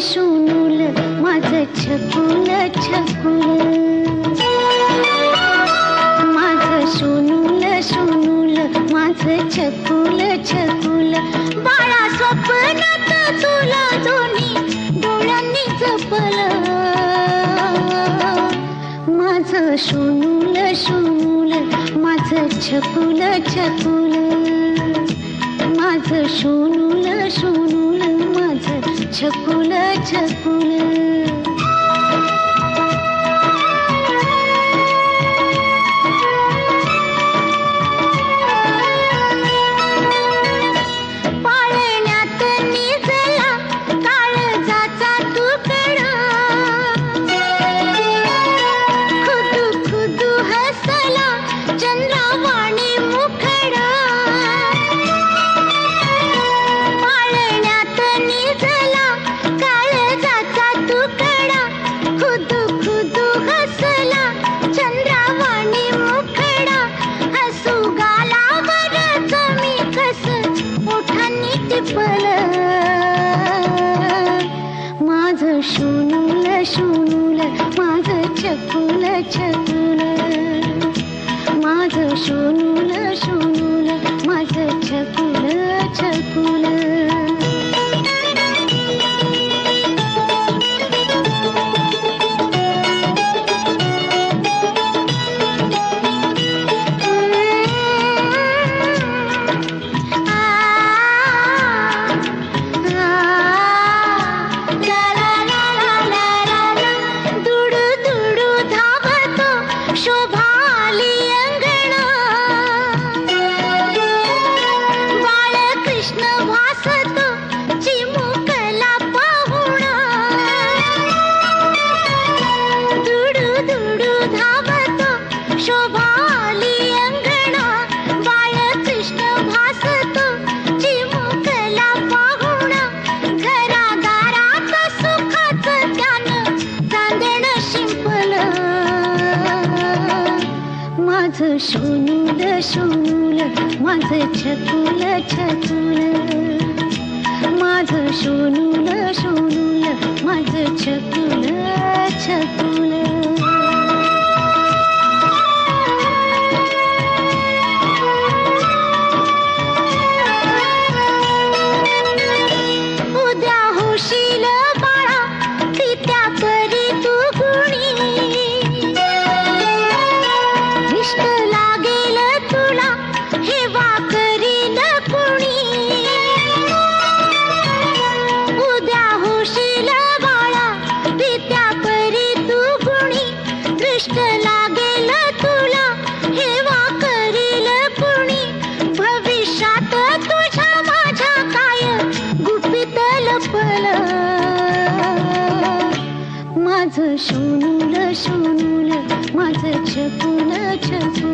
शोनूल माझं छकुल छकुल, माझं शोनूल शोनूल माझं छकुल छकुल. बाळा स्वप्नात तुला दोन्ही डोळ्यांनी जपलं, माझं शोनूल शोनूल माझं छकुल छकुल, माझं शोनूल शोनूल माझं छकुल छकुल. पाळण्यात निजला काळजाचा तुकडा, खुदू खुदू हसला चंद्रावाणी मुखडा. पाळण्यात निजला काळजाचा तुकडा, खुदू खुदू हसला चंद्रावाणी मुखडा. हसू गालावर जमी कस ओठांनी टिपलं, माझं शोनूल शोनूल माझं छकुल छकुल, माझं शोनूल शोनूल माझं छकुल छकुल. माझं शोनूल शोनूल माझं छकुल छकुल, माझं शोनूल शोनूल माझं छकुल छकुल. उद्या होशील बाळा तित्या परी तू गुणी, इष्ट लागेल तुला हेवा करील कुणी. उद्या होशील बाळा पित्या परी तू गुणी, दृष्ट लागेल तुला हेवा करील कुणी. भविष्यात तुझ्या माझ्या काय गुपित लपलं, माझं शोनूल शोनूल माझं छकुल छकुल.